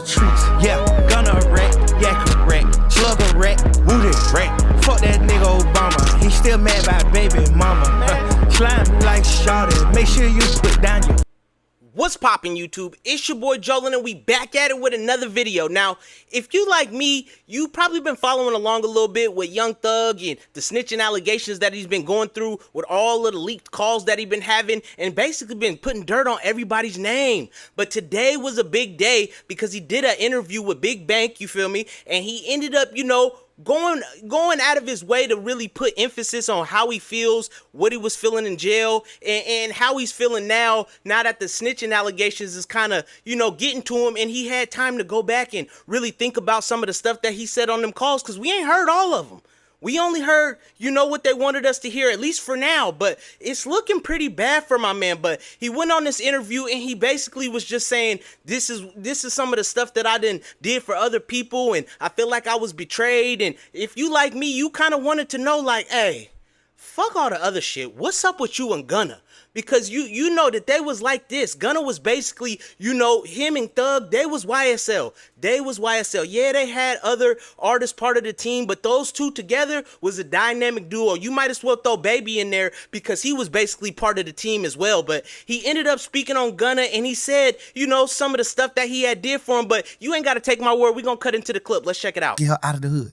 the treats. Yeah, Gunna a wreck, yeah, correct. Slug a wreck, Woody wreck. Fuck that nigga Obama, he still mad about baby mama. Slime like Shawty, make sure you put down your... What's poppin' YouTube? It's your boy Jolin and we back at it with another video. Now, if you like me, you probably been following along a little bit with Young Thug and the snitching allegations that he's been going through with all of the leaked calls that he's been having and basically been putting dirt on everybody's name. But today was a big day because he did an interview with Big Bank, you feel me? And he ended up, you know, going out of his way to really put emphasis on how he feels, what he was feeling in jail, and how he's feeling now that the snitching allegations is kind of, you know, getting to him, and he had time to go back and really think about some of the stuff that he said on them calls, because we ain't heard all of them. We only heard, you know, what they wanted us to hear, at least for now, but it's looking pretty bad for my man. But he went on this interview and he basically was just saying, this is some of the stuff that I did for other people, and I feel like I was betrayed. And if you like me, you kind of wanted to know, like, hey, fuck all the other shit. What's up with you and Gunna? Because you know that they was like this. Gunna was basically, you know, him and Thug, they was YSL. They was YSL. Yeah, they had other artists part of the team, but those two together was a dynamic duo. You might as well throw Baby in there because he was basically part of the team as well. But he ended up speaking on Gunna and he said, you know, some of the stuff that he had did for him, but you ain't got to take my word. We're going to cut into the clip. Let's check it out. Get her out of the hood.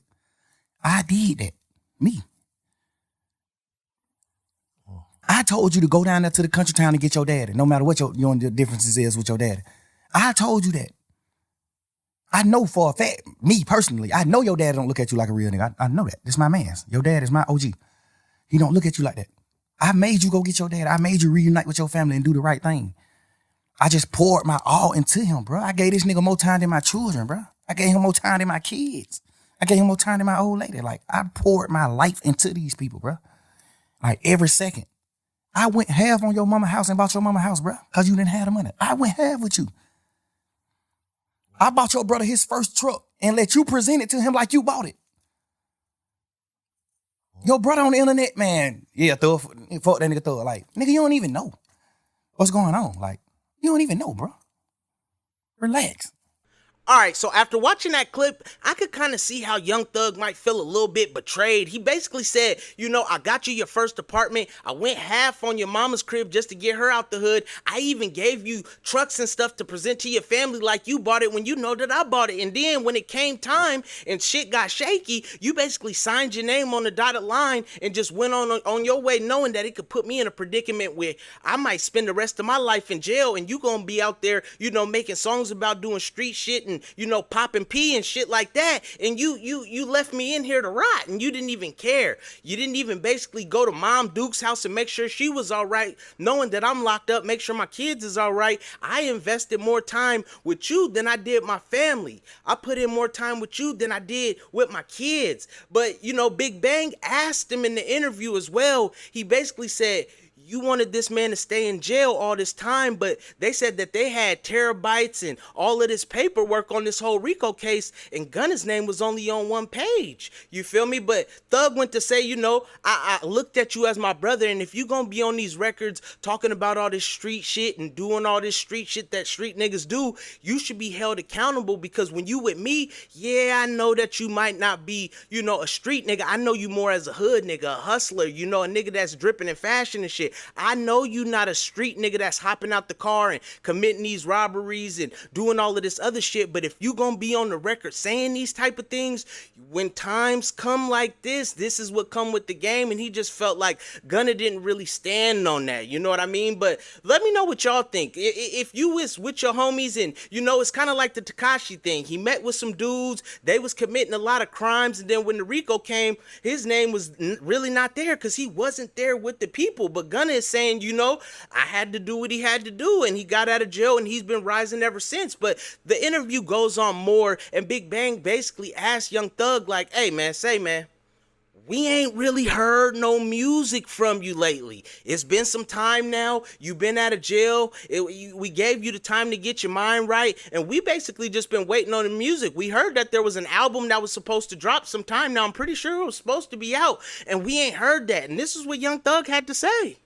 I did that. Me. I told you to go down there to the country town and get your daddy, no matter what your differences is with your daddy. I told you that. I know for a fact, me personally, I know your dad don't look at you like a real nigga. I know that. This my man's. Your dad is my OG. He don't look at you like that. I made you go get your dad. I made you reunite with your family and do the right thing. I just poured my all into him, bro. I gave this nigga more time than my children, bro. I gave him more time than my kids. I gave him more time than my old lady. Like, I poured my life into these people, bro. Like, every second. I went half on your mama house and bought your mama house, bro, because you didn't have the money. I went half with you. I bought your brother his first truck and let you present it to him like you bought it. Your brother on the internet, man, yeah, fuck that nigga Thug. Like, nigga, you don't even know what's going on. Like, you don't even know, bro. Relax. All right, so after watching that clip, I could kind of see how Young Thug might feel a little bit betrayed. He basically said, you know, I got you your first apartment. I went half on your mama's crib just to get her out the hood. I even gave you trucks and stuff to present to your family like you bought it when you know that I bought it. And then when it came time and shit got shaky, you basically signed your name on the dotted line and just went on your way knowing that it could put me in a predicament where I might spend the rest of my life in jail and you gonna be out there, you know, making songs about doing street shit and, you know, popping pee and shit like that, and you left me in here to rot, and you didn't even care. You didn't even basically go to Mom Duke's house and make sure she was all right, knowing that I'm locked up, make sure my kids is all right. I invested more time with you than I did my family. I put in more time with you than I did with my kids. But, you know, Big Bang asked him in the interview as well. He basically said, you wanted this man to stay in jail all this time, but they said that they had terabytes and all of this paperwork on this whole RICO case, and Gunna's name was only on one page. You feel me? But Thug went to say, you know, I looked at you as my brother, and if you gonna be on these records talking about all this street shit and doing all this street shit that street niggas do, you should be held accountable, because when you with me, yeah, I know that you might not be, you know, a street nigga. I know you more as a hood nigga, a hustler, you know, a nigga that's dripping in fashion and shit. I know you not a street nigga that's hopping out the car and committing these robberies and doing all of this other shit. But if you gonna be on the record saying these type of things, when times come like this is what come with the game. And he just felt like Gunna didn't really stand on that. You know what I mean? But let me know what y'all think. If you was with your homies and, you know, it's kind of like the Tekashi thing. He met with some dudes. They was committing a lot of crimes. And then when the RICO came, his name was really not there because he wasn't there with the people. But Gunna is saying, you know, I had to do what he had to do, and he got out of jail, and he's been rising ever since. But the interview goes on more, and Big Bang basically asked Young Thug, like, hey, man, we ain't really heard no music from you lately. It's been some time now. You've been out of jail. We gave you the time to get your mind right, and we basically just been waiting on the music. We heard that there was an album that was supposed to drop sometime now. I'm pretty sure it was supposed to be out, and we ain't heard that. And this is what Young Thug had to say.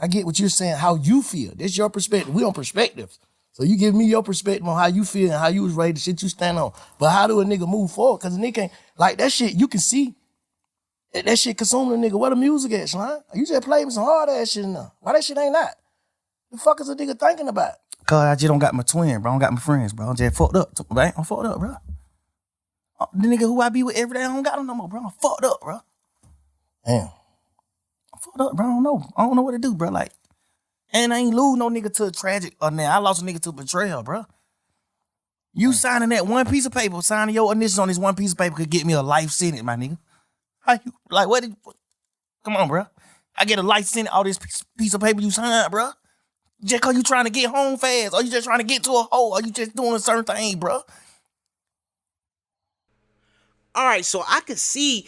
I get what you're saying, how you feel. This is your perspective. We on perspectives. So you give me your perspective on how you feel and how you was raised, the shit you stand on. But how do a nigga move forward? Cause a nigga ain't, like that shit, you can see that shit consuming a nigga. Where the music at, Slime? You just played me some hard ass shit now. Why that shit ain't that? The fuck is a nigga thinking about? Cause I just don't got my twin, bro. I don't got my friends, bro. I'm just fucked up, right? I'm fucked up, bro. The nigga who I be with every day, I don't got him no more, bro. I'm fucked up, bro. Damn. I'm fucked up, bro. I don't know what to do, bro. Like, and I ain't lose no nigga to a tragic or now. I lost a nigga to betrayal, bro. You signing that one piece of paper, signing your initials on this one piece of paper could get me a life sentence, my nigga. How you, like, come on, bro. I get a life sentence all this piece of paper you signed, bro. Just cause you trying to get home fast, or you just trying to get to a hole, or you just doing a certain thing, bro. All right, so I could see,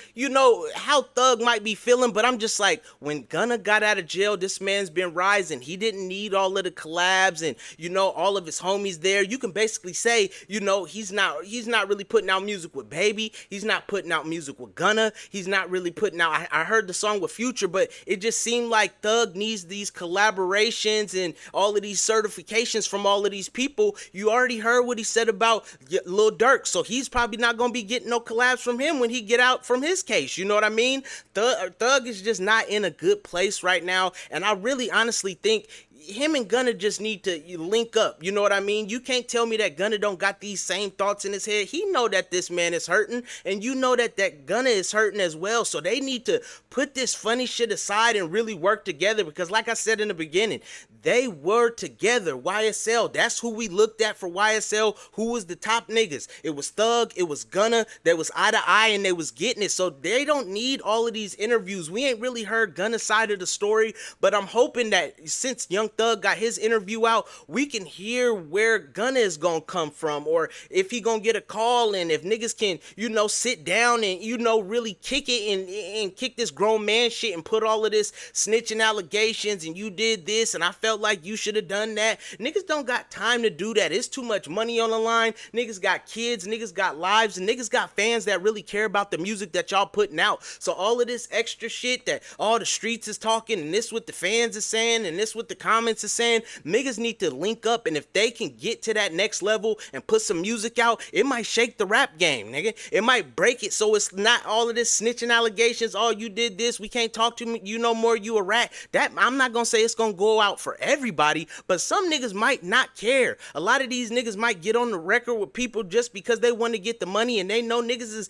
how Thug might be feeling, but I'm just like, when Gunna got out of jail, this man's been rising. He didn't need all of the collabs and, all of his homies there. You can basically say, he's not really putting out music with Baby. He's not putting out music with Gunna. He's not really putting out, I heard the song with Future, but it just seemed like Thug needs these collaborations and all of these certifications from all of these people. You already heard what he said about Lil Durk, so he's probably not going to be getting no collabs from him when he get out from his case. You know what I mean? Thug is just not in a good place right now, and I really honestly think him and Gunna just need to link up. You know what I mean? You can't tell me that Gunna don't got these same thoughts in his head. He know that this man is hurting, and you know that Gunna is hurting as well. So they need to put this funny shit aside and really work together, because like I said in the beginning, they were together. YSL, that's who we looked at for YSL. Who was the top niggas? It was Thug, it was Gunna. They was eye to eye and they was getting it. So they don't need all of these interviews. We ain't really heard Gunna's side of the story, but I'm hoping that since Young Thug got his interview out, we can hear where Gunna is gonna come from, or if he gonna get a call, and if niggas can, sit down and, really kick it and kick this grown man shit and put all of this snitching allegations and you did this and I felt like you should have done that. Niggas don't got time to do that. It's too much money on the line. Niggas got kids, niggas got lives, and niggas got fans that really care about the music that y'all putting out. So all of this extra shit that all the streets is talking, and this what the fans is saying, and this what the comments is saying, niggas need to link up, and if they can get to that next level and put some music out, it might shake the rap game, nigga. It might break it so it's not all of this snitching allegations, oh, you did this, we can't talk to you no more, you a rat. That, I'm not gonna say it's gonna go out for everybody, but some niggas might not care. A lot of these niggas might get on the record with people just because they want to get the money, and they know niggas is,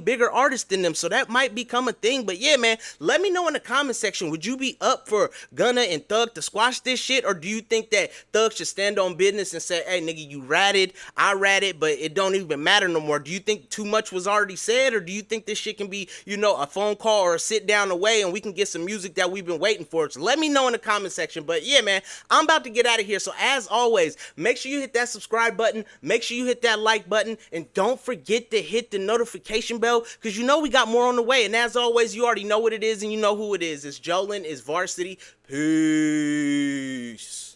bigger artists than them, so that might become a thing. But yeah, man, let me know in the comment section, would you be up for Gunna and Thug to squash this shit, or do you think that Thug should stand on business and say, hey nigga, you ratted, I ratted, but it don't even matter no more? Do you think too much was already said, or do you think this shit can be, a phone call or a sit down away and we can get some music that we've been waiting for? So let me know in the comment section. But yeah, man, I'm about to get out of here. So as always, make sure you hit that subscribe button, make sure you hit that like button, and don't forget to hit the notification bell, because we got more on the way. And as always, you already know what it is and you know who it is. It's Jolin, it's Varsity. Peace.